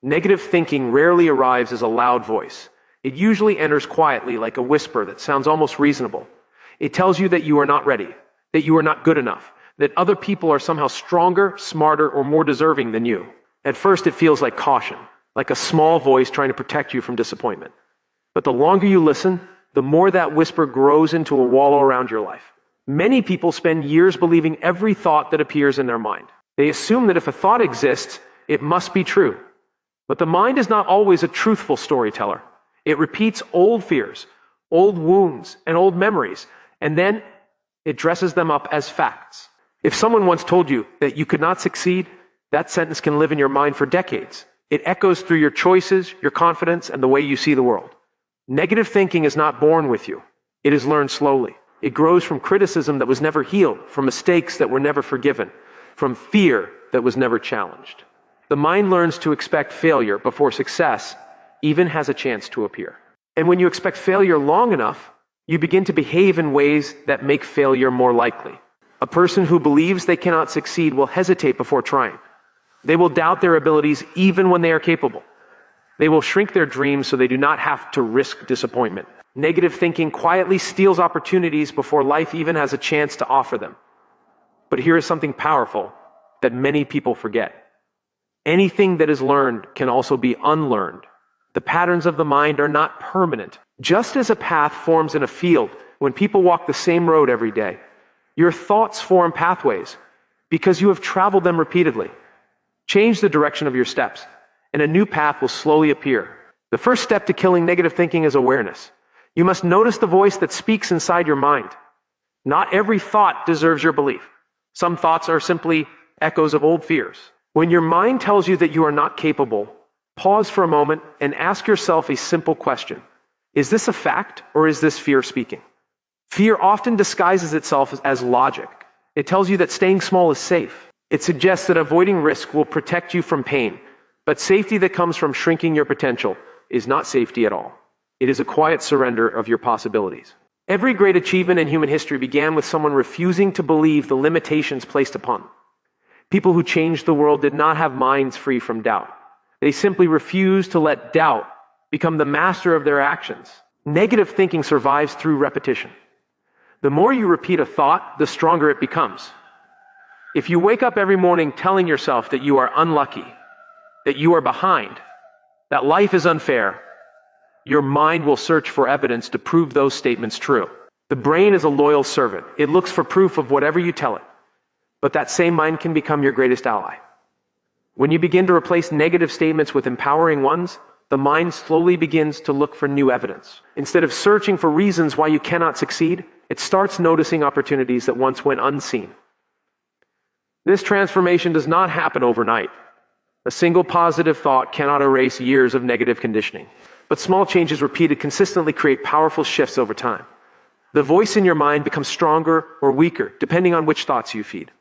Negative thinking rarely arrives as a loud voice. It usually enters quietly, like a whisper that sounds almost reasonable. It tells you that you are not ready, that you are not good enough, that other people are somehow stronger, smarter, or more deserving than you. At first, it feels like caution, like a small voice trying to protect you from disappointment. But the longer you listen, the more that whisper grows into a wall around your life. Many people spend years believing every thought that appears in their mind. They assume that if a thought exists, it must be true. But the mind is not always a truthful storyteller. It repeats old fears, old wounds, and old memories, and then it dresses them up as facts. If someone once told you that you could not succeed, that sentence can live in your mind for decades. It echoes through your choices, your confidence, and the way you see the world. Negative thinking is not born with you. It is learned slowly. It grows from criticism that was never healed, from mistakes that were never forgiven, from fear that was never challenged. The mind learns to expect failure before success even has a chance to appear. And when you expect failure long enough, you begin to behave in ways that make failure more likely. A person who believes they cannot succeed will hesitate before trying. They will doubt their abilities even when they are capable. They will shrink their dreams so they do not have to risk disappointment. Negative thinking quietly steals opportunities before life even has a chance to offer them. But here is something powerful that many people forget. Anything that is learned can also be unlearned. The patterns of the mind are not permanent. Just as a path forms in a field when people walk the same road every day, your thoughts form pathways because you have traveled them repeatedly. Change the direction of your steps, and a new path will slowly appear. The first step to killing negative thinking is awareness. You must notice the voice that speaks inside your mind. Not every thought deserves your belief. Some thoughts are simply echoes of old fears. When your mind tells you that you are not capable, pause for a moment and ask yourself a simple question. Is this a fact or is this fear speaking? Fear often disguises itself as logic. It tells you that staying small is safe. It suggests that avoiding risk will protect you from pain. But safety that comes from shrinking your potential is not safety at all. It is a quiet surrender of your possibilities. Every great achievement in human history began with someone refusing to believe the limitations placed upon them. People who changed the world did not have minds free from doubt. They simply refused to let doubt become the master of their actions. Negative thinking survives through repetition. The more you repeat a thought, the stronger it becomes. If you wake up every morning telling yourself that you are unlucky, that you are behind, that life is unfair, your mind will search for evidence to prove those statements true. The brain is a loyal servant. It looks for proof of whatever you tell it. But that same mind can become your greatest ally. When you begin to replace negative statements with empowering ones, the mind slowly begins to look for new evidence. Instead of searching for reasons why you cannot succeed, it starts noticing opportunities that once went unseen. This transformation does not happen overnight. A single positive thought cannot erase years of negative conditioning. But small changes repeated consistently create powerful shifts over time. The voice in your mind becomes stronger or weaker, depending on which thoughts you feed.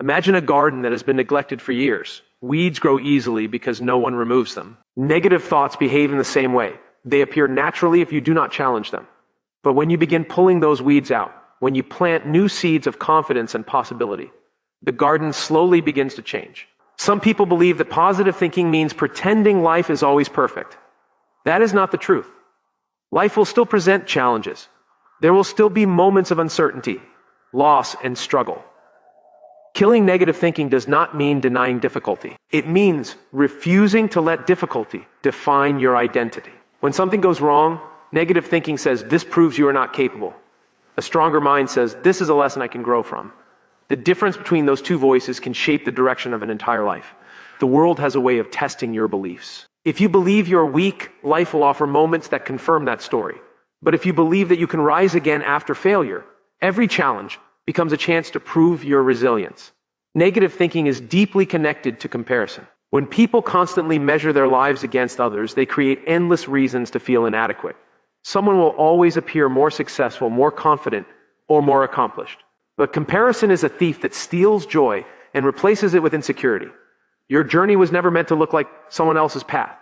Imagine a garden that has been neglected for years. Weeds grow easily because no one removes them. Negative thoughts behave in the same way. They appear naturally if you do not challenge them. But when you begin pulling those weeds out, when you plant new seeds of confidence and possibility, the garden slowly begins to change. Some people believe that positive thinking means pretending life is always perfect. That is not the truth. Life will still present challenges. There will still be moments of uncertainty, loss, and struggle. Killing negative thinking does not mean denying difficulty. It means refusing to let difficulty define your identity. When something goes wrong, negative thinking says, "This proves you are not capable." A stronger mind says, "This is a lesson I can grow from." The difference between those two voices can shape the direction of an entire life. The world has a way of testing your beliefs. If you believe you're weak, life will offer moments that confirm that story. But if you believe that you can rise again after failure, every challenge becomes a chance to prove your resilience. Negative thinking is deeply connected to comparison. When people constantly measure their lives against others, they create endless reasons to feel inadequate. Someone will always appear more successful, more confident, or more accomplished. But comparison is a thief that steals joy and replaces it with insecurity. Your journey was never meant to look like someone else's path.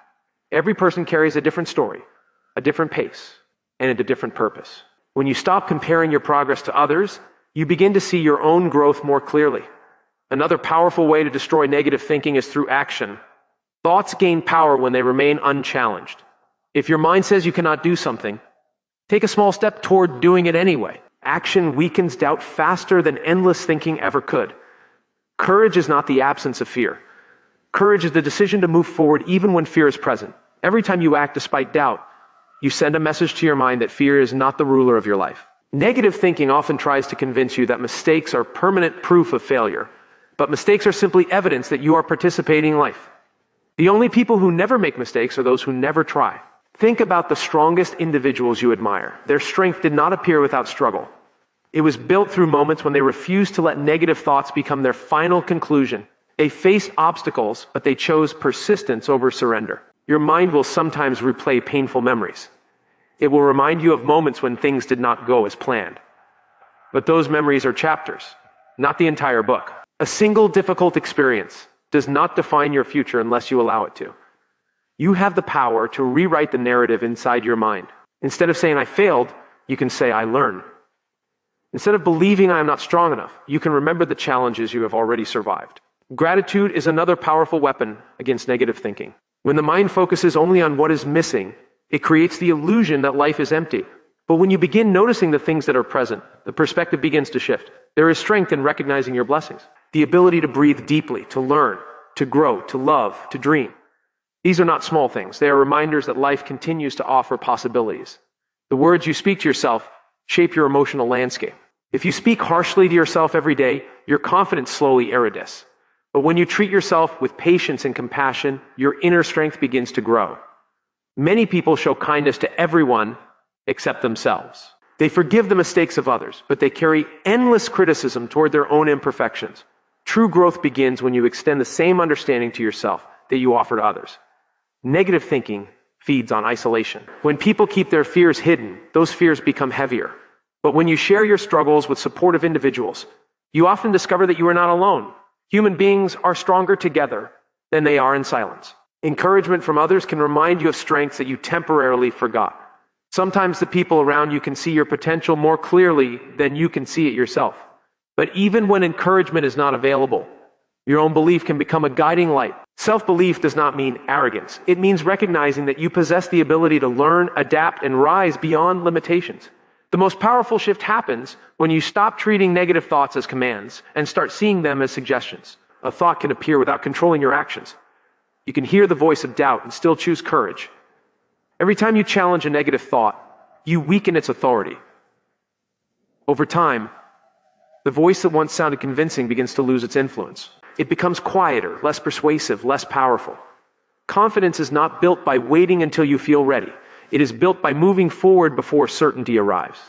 Every person carries a different story, a different pace, and a different purpose. When you stop comparing your progress to others, you begin to see your own growth more clearly. Another powerful way to destroy negative thinking is through action. Thoughts gain power when they remain unchallenged. If your mind says you cannot do something, take a small step toward doing it anyway. Action weakens doubt faster than endless thinking ever could. Courage is not the absence of fear. Courage is the decision to move forward even when fear is present. Every time you act despite doubt, you send a message to your mind that fear is not the ruler of your life. Negative thinking often tries to convince you that mistakes are permanent proof of failure, but mistakes are simply evidence that you are participating in life. The only people who never make mistakes are those who never try. Think about the strongest individuals you admire. Their strength did not appear without struggle. It was built through moments when they refused to let negative thoughts become their final conclusion. They faced obstacles, but they chose persistence over surrender. Your mind will sometimes replay painful memories. It will remind you of moments when things did not go as planned. But those memories are chapters, not the entire book. A single difficult experience does not define your future unless you allow it to. You have the power to rewrite the narrative inside your mind. Instead of saying, "I failed," you can say, "I learned." Instead of believing I am not strong enough, you can remember the challenges you have already survived. Gratitude is another powerful weapon against negative thinking. When the mind focuses only on what is missing, it creates the illusion that life is empty. But when you begin noticing the things that are present, the perspective begins to shift. There is strength in recognizing your blessings. The ability to breathe deeply, to learn, to grow, to love, to dream. These are not small things. They are reminders that life continues to offer possibilities. The words you speak to yourself shape your emotional landscape. If you speak harshly to yourself every day, your confidence slowly erodes. But when you treat yourself with patience and compassion, your inner strength begins to grow. Many people show kindness to everyone except themselves. They forgive the mistakes of others, but they carry endless criticism toward their own imperfections. True growth begins when you extend the same understanding to yourself that you offer to others. Negative thinking feeds on isolation. When people keep their fears hidden, those fears become heavier. But when you share your struggles with supportive individuals, you often discover that you are not alone. Human beings are stronger together than they are in silence. Encouragement from others can remind you of strengths that you temporarily forgot. Sometimes the people around you can see your potential more clearly than you can see it yourself. But even when encouragement is not available, your own belief can become a guiding light. Self-belief does not mean arrogance. It means recognizing that you possess the ability to learn, adapt, and rise beyond limitations. The most powerful shift happens when you stop treating negative thoughts as commands and start seeing them as suggestions. A thought can appear without controlling your actions. You can hear the voice of doubt and still choose courage. Every time you challenge a negative thought, you weaken its authority. Over time, the voice that once sounded convincing begins to lose its influence. It becomes quieter, less persuasive, less powerful. Confidence is not built by waiting until you feel ready. It is built by moving forward before certainty arrives.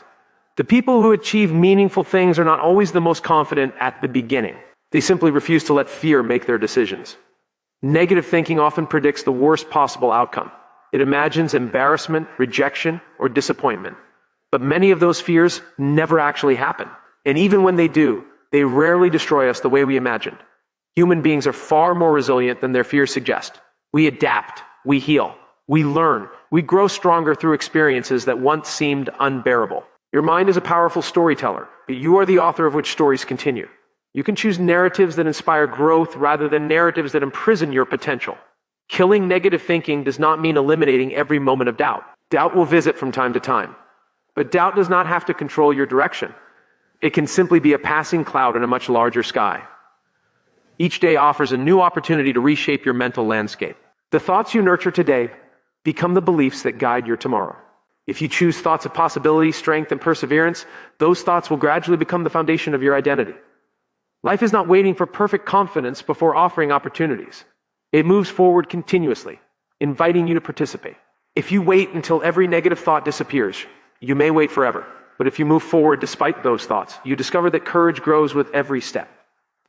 The people who achieve meaningful things are not always the most confident at the beginning. They simply refuse to let fear make their decisions. Negative thinking often predicts the worst possible outcome. It imagines embarrassment, rejection, or disappointment. But many of those fears never actually happen. And even when they do, they rarely destroy us the way we imagined. Human beings are far more resilient than their fears suggest. We adapt, we heal, we learn, we grow stronger through experiences that once seemed unbearable. Your mind is a powerful storyteller, but you are the author of which stories continue. You can choose narratives that inspire growth rather than narratives that imprison your potential. Killing negative thinking does not mean eliminating every moment of doubt. Doubt will visit from time to time. But doubt does not have to control your direction. It can simply be a passing cloud in a much larger sky. Each day offers a new opportunity to reshape your mental landscape. The thoughts you nurture today become the beliefs that guide your tomorrow. If you choose thoughts of possibility, strength, and perseverance, those thoughts will gradually become the foundation of your identity. Life is not waiting for perfect confidence before offering opportunities. It moves forward continuously, inviting you to participate. If you wait until every negative thought disappears, you may wait forever. But if you move forward despite those thoughts, you discover that courage grows with every step.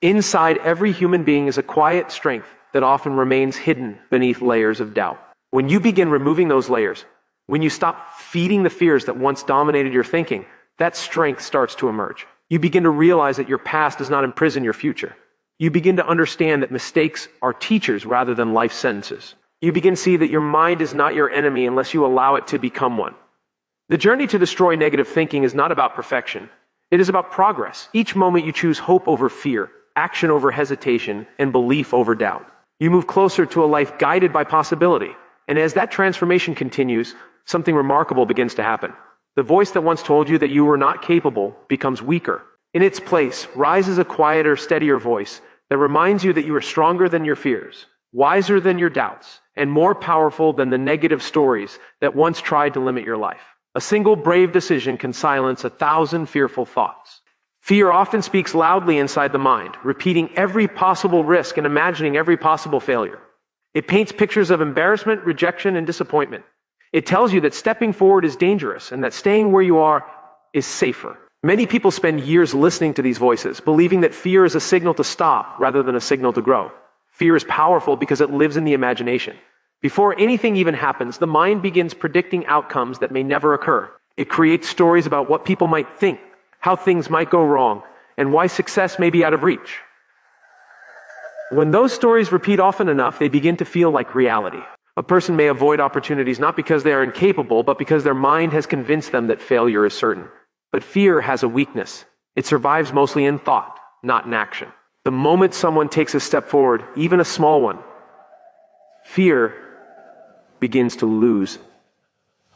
Inside every human being is a quiet strength that often remains hidden beneath layers of doubt. When you begin removing those layers, when you stop feeding the fears that once dominated your thinking, that strength starts to emerge. You begin to realize that your past does not imprison your future. You begin to understand that mistakes are teachers rather than life sentences. You begin to see that your mind is not your enemy unless you allow it to become one. The journey to destroy negative thinking is not about perfection. It is about progress. Each moment you choose hope over fear, action over hesitation, and belief over doubt. You move closer to a life guided by possibility. And as that transformation continues, something remarkable begins to happen. The voice that once told you that you were not capable becomes weaker. In its place rises a quieter, steadier voice that reminds you that you are stronger than your fears, wiser than your doubts, and more powerful than the negative stories that once tried to limit your life. A single brave decision can silence 1,000 fearful thoughts. Fear often speaks loudly inside the mind, repeating every possible risk and imagining every possible failure. It paints pictures of embarrassment, rejection, and disappointment. It tells you that stepping forward is dangerous and that staying where you are is safer. Many people spend years listening to these voices, believing that fear is a signal to stop rather than a signal to grow. Fear is powerful because it lives in the imagination. Before anything even happens, the mind begins predicting outcomes that may never occur. It creates stories about what people might think, how things might go wrong, and why success may be out of reach. When those stories repeat often enough, they begin to feel like reality. A person may avoid opportunities not because they are incapable, but because their mind has convinced them that failure is certain. But fear has a weakness. It survives mostly in thought, not in action. The moment someone takes a step forward, even a small one, fear begins to lose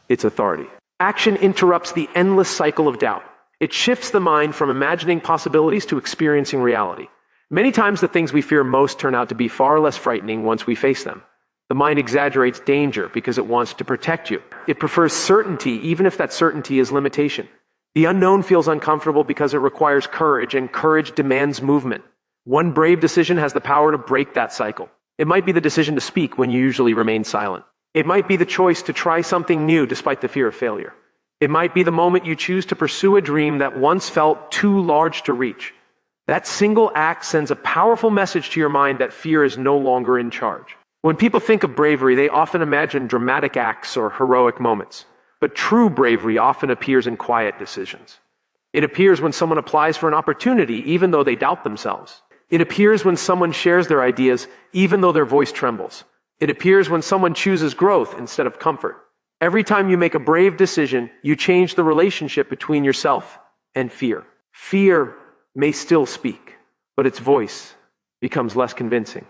its authority. Action interrupts the endless cycle of doubt. It shifts the mind from imagining possibilities to experiencing reality. Many times the things we fear most turn out to be far less frightening once we face them. The mind exaggerates danger because it wants to protect you. It prefers certainty even if that certainty is limitation. The unknown feels uncomfortable because it requires courage, and courage demands movement. One brave decision has the power to break that cycle. It might be the decision to speak when you usually remain silent. It might be the choice to try something new despite the fear of failure. It might be the moment you choose to pursue a dream that once felt too large to reach. That single act sends a powerful message to your mind that fear is no longer in charge. When people think of bravery, they often imagine dramatic acts or heroic moments. But true bravery often appears in quiet decisions. It appears when someone applies for an opportunity, even though they doubt themselves. It appears when someone shares their ideas, even though their voice trembles. It appears when someone chooses growth instead of comfort. Every time you make a brave decision, you change the relationship between yourself and fear. Fear may still speak, but its voice becomes less convincing.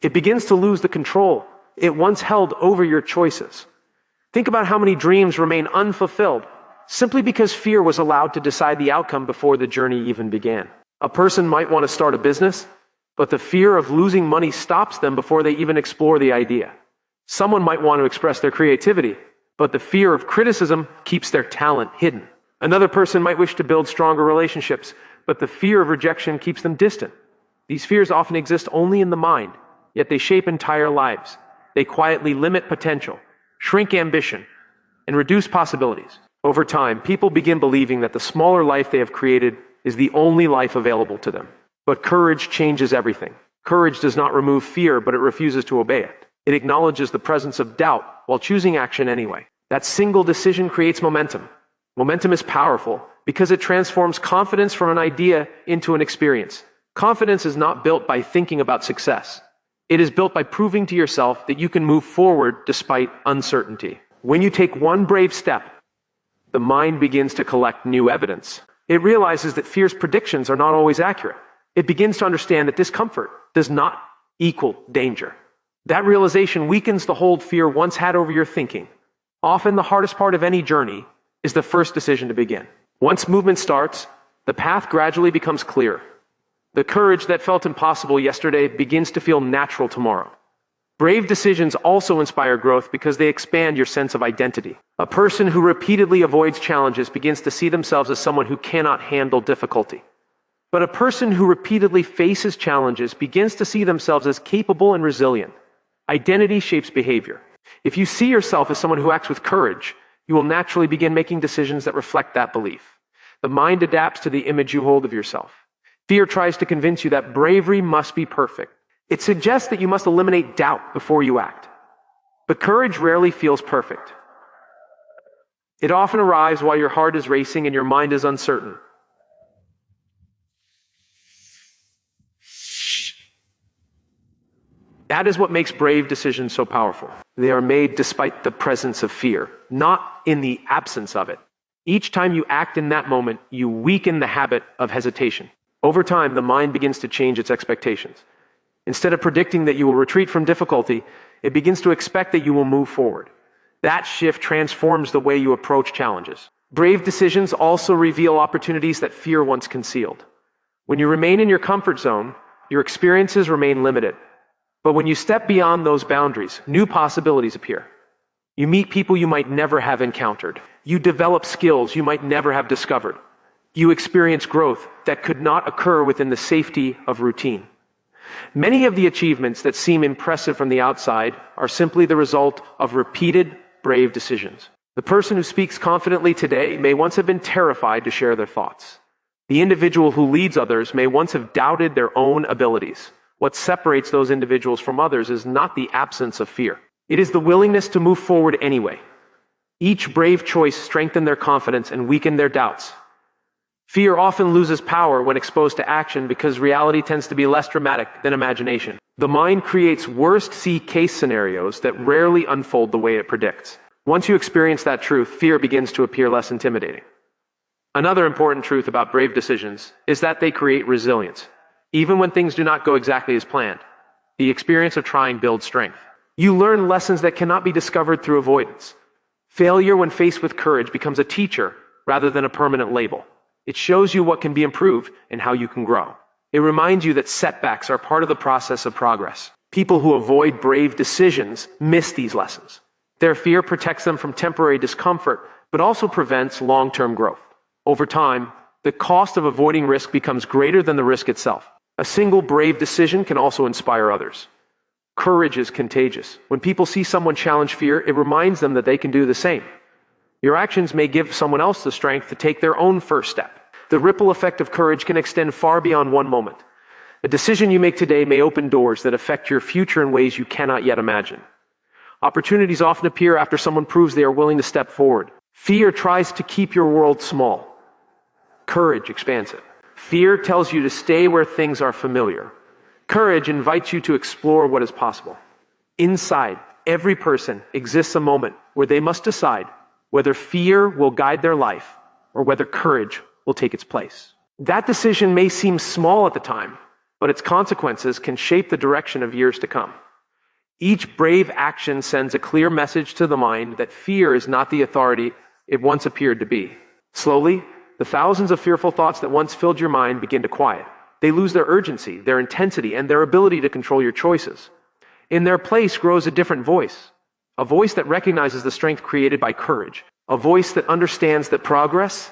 It begins to lose the control it once held over your choices. Think about how many dreams remain unfulfilled simply because fear was allowed to decide the outcome before the journey even began. A person might want to start a business, but the fear of losing money stops them before they even explore the idea. Someone might want to express their creativity, but the fear of criticism keeps their talent hidden. Another person might wish to build stronger relationships, but the fear of rejection keeps them distant. These fears often exist only in the mind, yet they shape entire lives. They quietly limit potential, shrink ambition, and reduce possibilities. Over time, people begin believing that the smaller life they have created is the only life available to them. But courage changes everything. Courage does not remove fear, but it refuses to obey it. It acknowledges the presence of doubt while choosing action anyway. That single decision creates momentum. Momentum is powerful because it transforms confidence from an idea into an experience. Confidence is not built by thinking about success. It is built by proving to yourself that you can move forward despite uncertainty. When you take one brave step, the mind begins to collect new evidence. It realizes that fear's predictions are not always accurate. It begins to understand that discomfort does not equal danger. That realization weakens the hold fear once had over your thinking. Often the hardest part of any journey is the first decision to begin. Once movement starts, the path gradually becomes clear. The courage that felt impossible yesterday begins to feel natural tomorrow. Brave decisions also inspire growth because they expand your sense of identity. A person who repeatedly avoids challenges begins to see themselves as someone who cannot handle difficulty. But a person who repeatedly faces challenges begins to see themselves as capable and resilient. Identity shapes behavior. If you see yourself as someone who acts with courage, you will naturally begin making decisions that reflect that belief. The mind adapts to the image you hold of yourself. Fear tries to convince you that bravery must be perfect. It suggests that you must eliminate doubt before you act. But courage rarely feels perfect. It often arrives while your heart is racing and your mind is uncertain. That is what makes brave decisions so powerful. They are made despite the presence of fear, not in the absence of it. Each time you act in that moment, you weaken the habit of hesitation. Over time, the mind begins to change its expectations. Instead of predicting that you will retreat from difficulty, it begins to expect that you will move forward. That shift transforms the way you approach challenges. Brave decisions also reveal opportunities that fear once concealed. When you remain in your comfort zone, your experiences remain limited. But when you step beyond those boundaries, new possibilities appear. You meet people you might never have encountered. You develop skills you might never have discovered. You experience growth that could not occur within the safety of routine. Many of the achievements that seem impressive from the outside are simply the result of repeated, brave decisions. The person who speaks confidently today may once have been terrified to share their thoughts. The individual who leads others may once have doubted their own abilities. What separates those individuals from others is not the absence of fear. It is the willingness to move forward anyway. Each brave choice strengthened their confidence and weakened their doubts. Fear often loses power when exposed to action because reality tends to be less dramatic than imagination. The mind creates worst-case scenarios that rarely unfold the way it predicts. Once you experience that truth, fear begins to appear less intimidating. Another important truth about brave decisions is that they create resilience. Even when things do not go exactly as planned, the experience of trying builds strength. You learn lessons that cannot be discovered through avoidance. Failure, when faced with courage, becomes a teacher rather than a permanent label. It shows you what can be improved and how you can grow. It reminds you that setbacks are part of the process of progress. People who avoid brave decisions miss these lessons. Their fear protects them from temporary discomfort, but also prevents long-term growth. Over time, the cost of avoiding risk becomes greater than the risk itself. A single brave decision can also inspire others. Courage is contagious. When people see someone challenge fear, it reminds them that they can do the same. Your actions may give someone else the strength to take their own first step. The ripple effect of courage can extend far beyond one moment. A decision you make today may open doors that affect your future in ways you cannot yet imagine. Opportunities often appear after someone proves they are willing to step forward. Fear tries to keep your world small. Courage expands it. Fear tells you to stay where things are familiar. Courage invites you to explore what is possible. Inside every person exists a moment where they must decide whether fear will guide their life or whether courage will take its place. That decision may seem small at the time, but its consequences can shape the direction of years to come. Each brave action sends a clear message to the mind that fear is not the authority it once appeared to be. Slowly, the thousands of fearful thoughts that once filled your mind begin to quiet. They lose their urgency, their intensity, and their ability to control your choices. In their place grows a different voice, a voice that recognizes the strength created by courage, a voice that understands that progress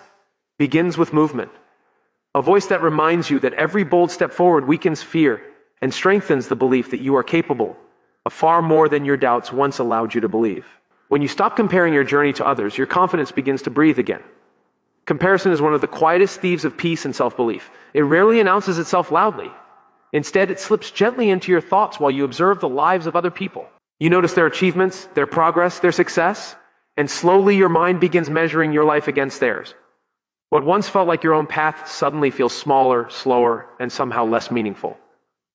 begins with movement, a voice that reminds you that every bold step forward weakens fear and strengthens the belief that you are capable of far more than your doubts once allowed you to believe. When you stop comparing your journey to others, your confidence begins to breathe again. Comparison is one of the quietest thieves of peace and self-belief. It rarely announces itself loudly. Instead, it slips gently into your thoughts while you observe the lives of other people. You notice their achievements, their progress, their success, and slowly your mind begins measuring your life against theirs. What once felt like your own path suddenly feels smaller, slower, and somehow less meaningful.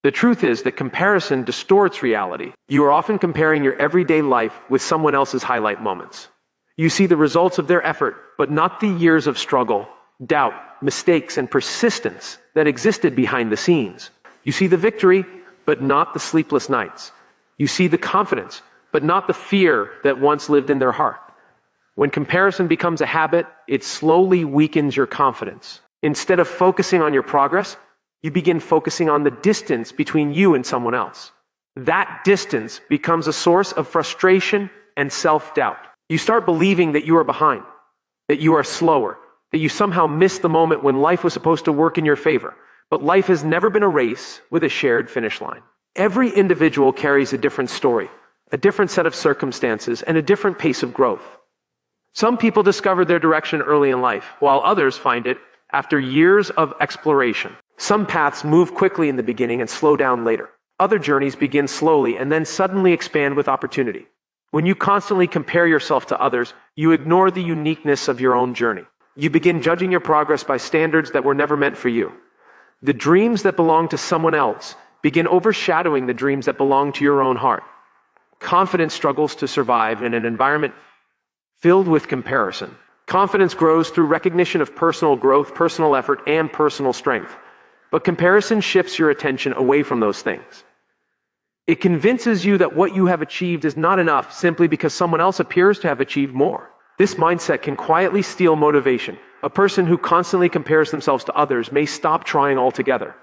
The truth is that comparison distorts reality. You are often comparing your everyday life with someone else's highlight moments. You see the results of their effort, but not the years of struggle, doubt, mistakes, and persistence that existed behind the scenes. You see the victory, but not the sleepless nights. You see the confidence, but not the fear that once lived in their heart. When comparison becomes a habit, it slowly weakens your confidence. Instead of focusing on your progress, you begin focusing on the distance between you and someone else. That distance becomes a source of frustration and self-doubt. You start believing that you are behind, that you are slower, that you somehow missed the moment when life was supposed to work in your favor. But life has never been a race with a shared finish line. Every individual carries a different story, a different set of circumstances, and a different pace of growth. Some people discover their direction early in life, while others find it after years of exploration. Some paths move quickly in the beginning and slow down later. Other journeys begin slowly and then suddenly expand with opportunity. When you constantly compare yourself to others, you ignore the uniqueness of your own journey. You begin judging your progress by standards that were never meant for you. The dreams that belong to someone else begin overshadowing the dreams that belong to your own heart. Confidence struggles to survive in an environment filled with comparison. Confidence grows through recognition of personal growth, personal effort, and personal strength. But comparison shifts your attention away from those things. It convinces you that what you have achieved is not enough simply because someone else appears to have achieved more. This mindset can quietly steal motivation. A person who constantly compares themselves to others may stop trying altogether.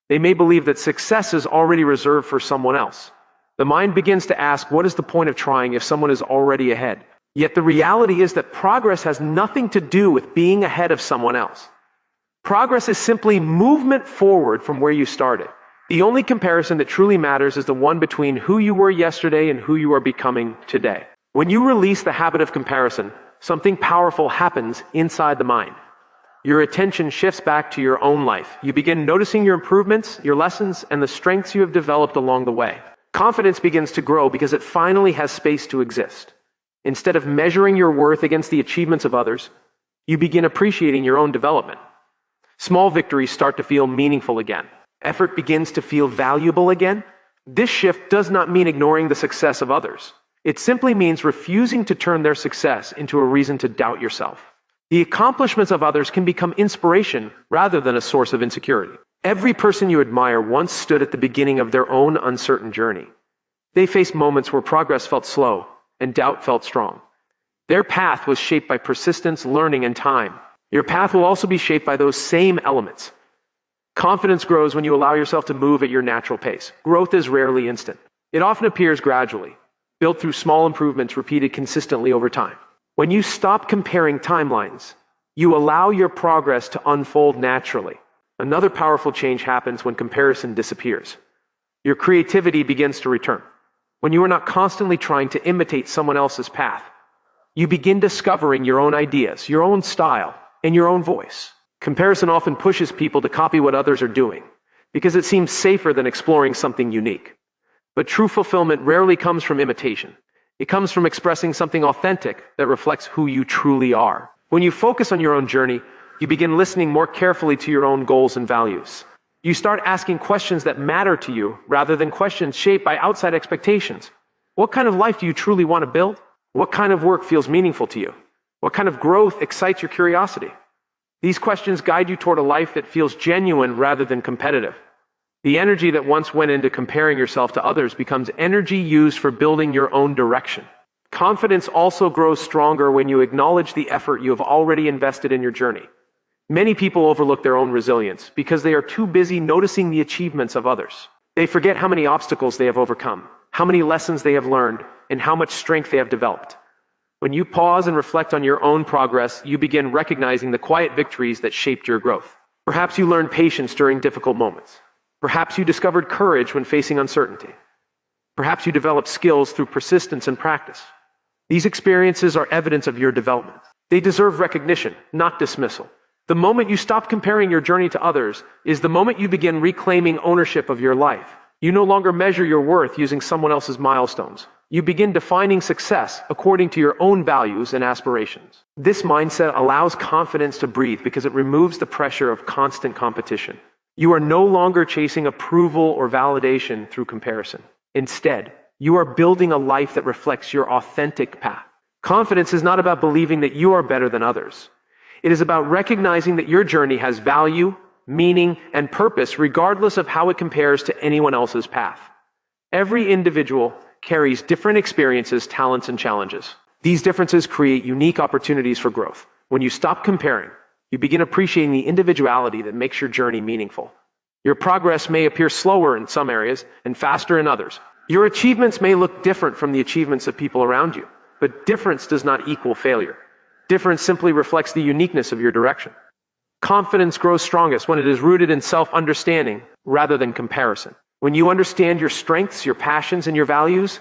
They may believe that success is already reserved for someone else. The mind begins to ask, what is the point of trying if someone is already ahead? Yet the reality is that progress has nothing to do with being ahead of someone else. Progress is simply movement forward from where you started. The only comparison that truly matters is the one between who you were yesterday and who you are becoming today. When you release the habit of comparison, something powerful happens inside the mind. Your attention shifts back to your own life. You begin noticing your improvements, your lessons, and the strengths you have developed along the way. Confidence begins to grow because it finally has space to exist. Instead of measuring your worth against the achievements of others, you begin appreciating your own development. Small victories start to feel meaningful again. Effort begins to feel valuable again. This shift does not mean ignoring the success of others. It simply means refusing to turn their success into a reason to doubt yourself. The accomplishments of others can become inspiration rather than a source of insecurity. Every person you admire once stood at the beginning of their own uncertain journey. They faced moments where progress felt slow and doubt felt strong. Their path was shaped by persistence, learning, and time. Your path will also be shaped by those same elements. Confidence grows when you allow yourself to move at your natural pace. Growth is rarely instant. It often appears gradually, built through small improvements repeated consistently over time. When you stop comparing timelines, you allow your progress to unfold naturally. Another powerful change happens when comparison disappears. Your creativity begins to return. When you are not constantly trying to imitate someone else's path, you begin discovering your own ideas, your own style, and your own voice. Comparison often pushes people to copy what others are doing because it seems safer than exploring something unique. But true fulfillment rarely comes from imitation. It comes from expressing something authentic that reflects who you truly are. When you focus on your own journey, you begin listening more carefully to your own goals and values. You start asking questions that matter to you rather than questions shaped by outside expectations. What kind of life do you truly want to build? What kind of work feels meaningful to you? What kind of growth excites your curiosity? These questions guide you toward a life that feels genuine rather than competitive. The energy that once went into comparing yourself to others becomes energy used for building your own direction. Confidence also grows stronger when you acknowledge the effort you have already invested in your journey. Many people overlook their own resilience because they are too busy noticing the achievements of others. They forget how many obstacles they have overcome, how many lessons they have learned, and how much strength they have developed. When you pause and reflect on your own progress, you begin recognizing the quiet victories that shaped your growth. Perhaps you learned patience during difficult moments. Perhaps you discovered courage when facing uncertainty. Perhaps you developed skills through persistence and practice. These experiences are evidence of your development. They deserve recognition, not dismissal. The moment you stop comparing your journey to others is the moment you begin reclaiming ownership of your life. You no longer measure your worth using someone else's milestones. You begin defining success according to your own values and aspirations. This mindset allows confidence to breathe because it removes the pressure of constant competition. You are no longer chasing approval or validation through comparison. Instead, you are building a life that reflects your authentic path. Confidence is not about believing that you are better than others. It is about recognizing that your journey has value, meaning, and purpose regardless of how it compares to anyone else's path. Every individual carries different experiences, talents, and challenges. These differences create unique opportunities for growth. When you stop comparing, you begin appreciating the individuality that makes your journey meaningful. Your progress may appear slower in some areas and faster in others. Your achievements may look different from the achievements of people around you, but difference does not equal failure. Difference simply reflects the uniqueness of your direction. Confidence grows strongest when it is rooted in self-understanding rather than comparison. When you understand your strengths, your passions, and your values,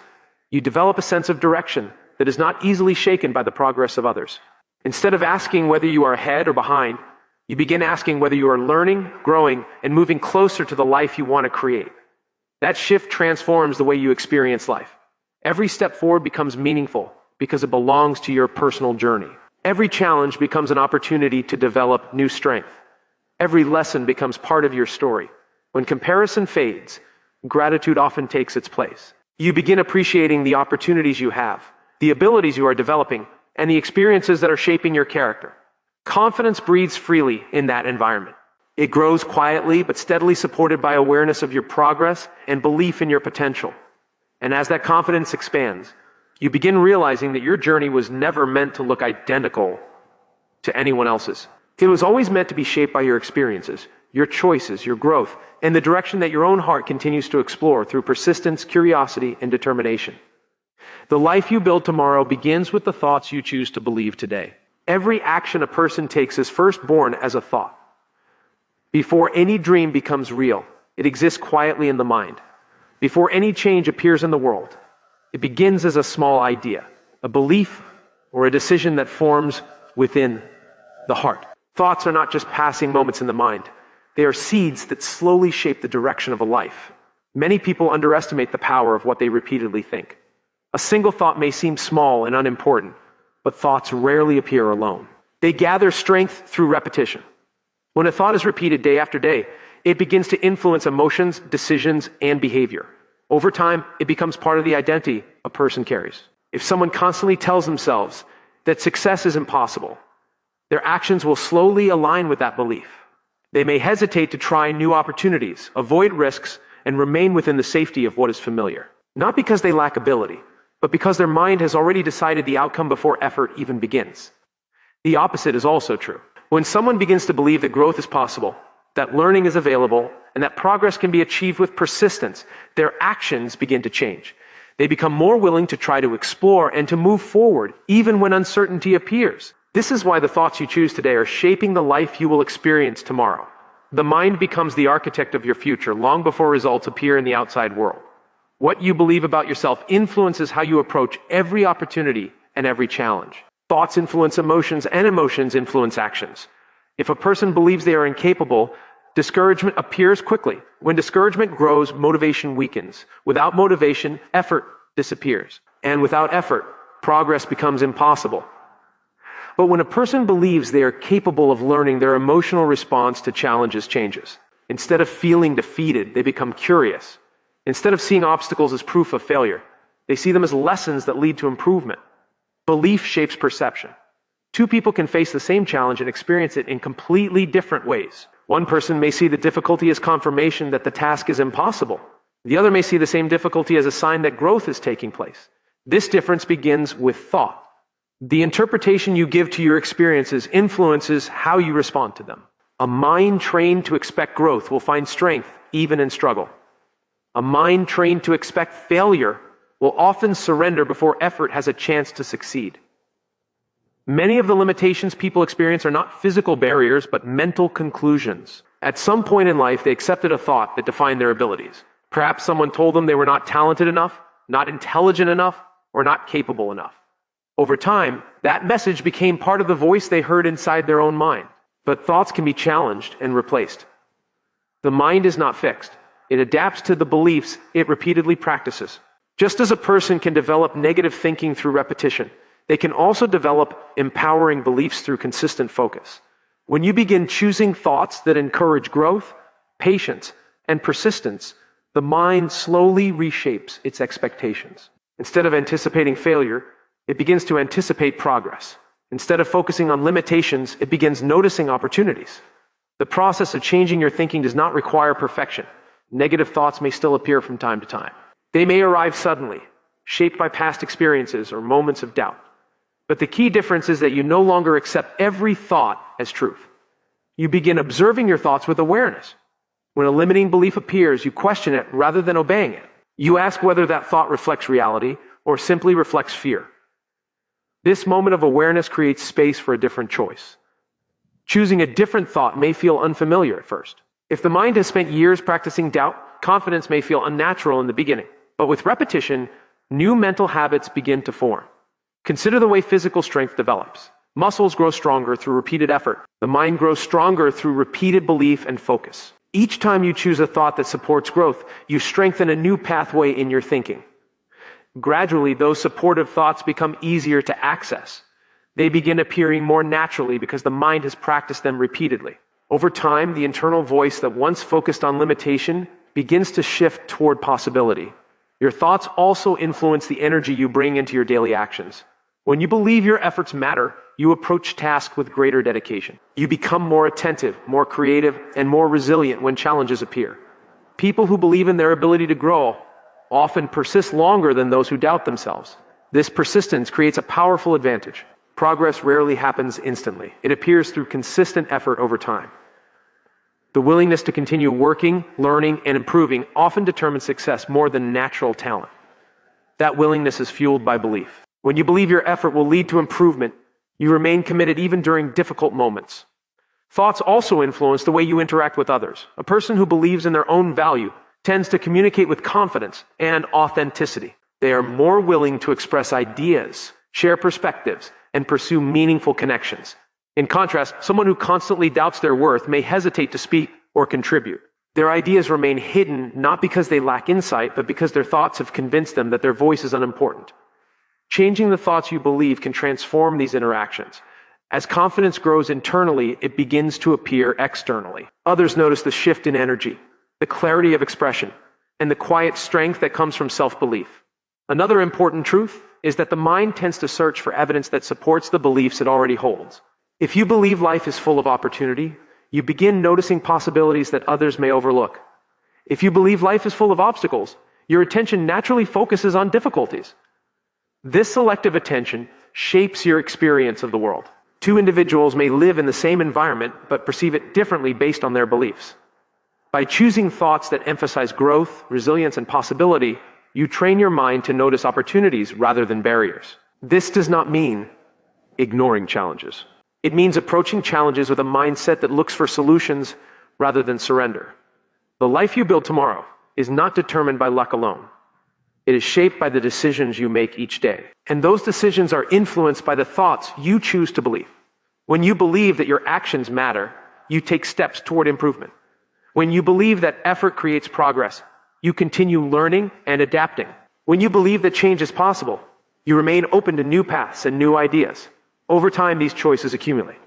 you develop a sense of direction that is not easily shaken by the progress of others. Instead of asking whether you are ahead or behind, you begin asking whether you are learning, growing, and moving closer to the life you want to create. That shift transforms the way you experience life. Every step forward becomes meaningful because it belongs to your personal journey. Every challenge becomes an opportunity to develop new strength. Every lesson becomes part of your story. When comparison fades, gratitude often takes its place. You begin appreciating the opportunities you have, the abilities you are developing, and the experiences that are shaping your character. Confidence breathes freely in that environment. It grows quietly but steadily, supported by awareness of your progress and belief in your potential. And as that confidence expands, you begin realizing that your journey was never meant to look identical to anyone else's. It was always meant to be shaped by your experiences, your choices, your growth, and the direction that your own heart continues to explore through persistence, curiosity, and determination. The life you build tomorrow begins with the thoughts you choose to believe today. Every action a person takes is first born as a thought. Before any dream becomes real, it exists quietly in the mind. Before any change appears in the world, it begins as a small idea, a belief, or a decision that forms within the heart. Thoughts are not just passing moments in the mind. They are seeds that slowly shape the direction of a life. Many people underestimate the power of what they repeatedly think. A single thought may seem small and unimportant, but thoughts rarely appear alone. They gather strength through repetition. When a thought is repeated day after day, it begins to influence emotions, decisions, and behavior. Over time, it becomes part of the identity a person carries. If someone constantly tells themselves that success is impossible, their actions will slowly align with that belief. They may hesitate to try new opportunities, avoid risks, and remain within the safety of what is familiar. Not because they lack ability, but because their mind has already decided the outcome before effort even begins. The opposite is also true. When someone begins to believe that growth is possible, that learning is available, and that progress can be achieved with persistence, their actions begin to change. They become more willing to try to explore and to move forward, even when uncertainty appears. This is why the thoughts you choose today are shaping the life you will experience tomorrow. The mind becomes the architect of your future long before results appear in the outside world. What you believe about yourself influences how you approach every opportunity and every challenge. Thoughts influence emotions, and emotions influence actions. If a person believes they are incapable, discouragement appears quickly. When discouragement grows, motivation weakens. Without motivation, effort disappears. And without effort, progress becomes impossible. But when a person believes they are capable of learning, their emotional response to challenges changes. Instead of feeling defeated, they become curious. Instead of seeing obstacles as proof of failure, they see them as lessons that lead to improvement. Belief shapes perception. Two people can face the same challenge and experience it in completely different ways. One person may see the difficulty as confirmation that the task is impossible. The other may see the same difficulty as a sign that growth is taking place. This difference begins with thought. The interpretation you give to your experiences influences how you respond to them. A mind trained to expect growth will find strength even in struggle. A mind trained to expect failure will often surrender before effort has a chance to succeed. Many of the limitations people experience are not physical barriers, but mental conclusions. At some point in life, they accepted a thought that defined their abilities. Perhaps someone told them they were not talented enough, not intelligent enough, or not capable enough. Over time, that message became part of the voice they heard inside their own mind. But thoughts can be challenged and replaced. The mind is not fixed. It adapts to the beliefs it repeatedly practices. Just as a person can develop negative thinking through repetition, they can also develop empowering beliefs through consistent focus. When you begin choosing thoughts that encourage growth, patience, and persistence, the mind slowly reshapes its expectations. Instead of anticipating failure, it begins to anticipate progress. Instead of focusing on limitations, it begins noticing opportunities. The process of changing your thinking does not require perfection. Negative thoughts may still appear from time to time. They may arrive suddenly, shaped by past experiences or moments of doubt. But the key difference is that you no longer accept every thought as truth. You begin observing your thoughts with awareness. When a limiting belief appears, you question it rather than obeying it. You ask whether that thought reflects reality or simply reflects fear. This moment of awareness creates space for a different choice. Choosing a different thought may feel unfamiliar at first. If the mind has spent years practicing doubt, confidence may feel unnatural in the beginning. But with repetition, new mental habits begin to form. Consider the way physical strength develops. Muscles grow stronger through repeated effort. The mind grows stronger through repeated belief and focus. Each time you choose a thought that supports growth, you strengthen a new pathway in your thinking. Gradually, those supportive thoughts become easier to access. They begin appearing more naturally because the mind has practiced them repeatedly. Over time, the internal voice that once focused on limitation begins to shift toward possibility. Your thoughts also influence the energy you bring into your daily actions. When you believe your efforts matter, you approach tasks with greater dedication. You become more attentive, more creative, and more resilient when challenges appear. People who believe in their ability to grow often persist longer than those who doubt themselves. This persistence creates a powerful advantage. Progress rarely happens instantly. It appears through consistent effort over time. The willingness to continue working, learning, and improving often determines success more than natural talent. That willingness is fueled by belief. When you believe your effort will lead to improvement, you remain committed even during difficult moments. Thoughts also influence the way you interact with others. A person who believes in their own value tends to communicate with confidence and authenticity. They are more willing to express ideas, share perspectives, and pursue meaningful connections. In contrast, someone who constantly doubts their worth may hesitate to speak or contribute. Their ideas remain hidden not because they lack insight, but because their thoughts have convinced them that their voice is unimportant. Changing the thoughts you believe can transform these interactions. As confidence grows internally, it begins to appear externally. Others notice the shift in energy, the clarity of expression, and the quiet strength that comes from self-belief. Another important truth is that the mind tends to search for evidence that supports the beliefs it already holds. If you believe life is full of opportunity, you begin noticing possibilities that others may overlook. If you believe life is full of obstacles, your attention naturally focuses on difficulties. This selective attention shapes your experience of the world. Two individuals may live in the same environment but perceive it differently based on their beliefs. By choosing thoughts that emphasize growth, resilience, and possibility, you train your mind to notice opportunities rather than barriers. This does not mean ignoring challenges. It means approaching challenges with a mindset that looks for solutions rather than surrender. The life you build tomorrow is not determined by luck alone. It is shaped by the decisions you make each day. And those decisions are influenced by the thoughts you choose to believe. When you believe that your actions matter, you take steps toward improvement. When you believe that effort creates progress, you continue learning and adapting. When you believe that change is possible, you remain open to new paths and new ideas. Over time, these choices accumulate.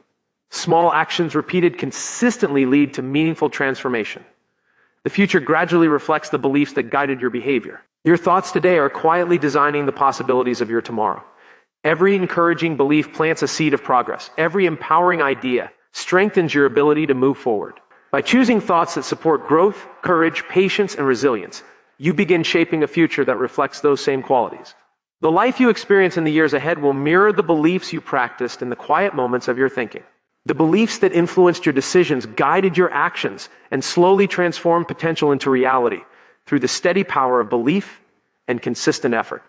Small actions repeated consistently lead to meaningful transformation. The future gradually reflects the beliefs that guided your behavior. Your thoughts today are quietly designing the possibilities of your tomorrow. Every encouraging belief plants a seed of progress. Every empowering idea strengthens your ability to move forward. By choosing thoughts that support growth, courage, patience, and resilience, you begin shaping a future that reflects those same qualities. The life you experience in the years ahead will mirror the beliefs you practiced in the quiet moments of your thinking. The beliefs that influenced your decisions guided your actions and slowly transformed potential into reality through the steady power of belief and consistent effort.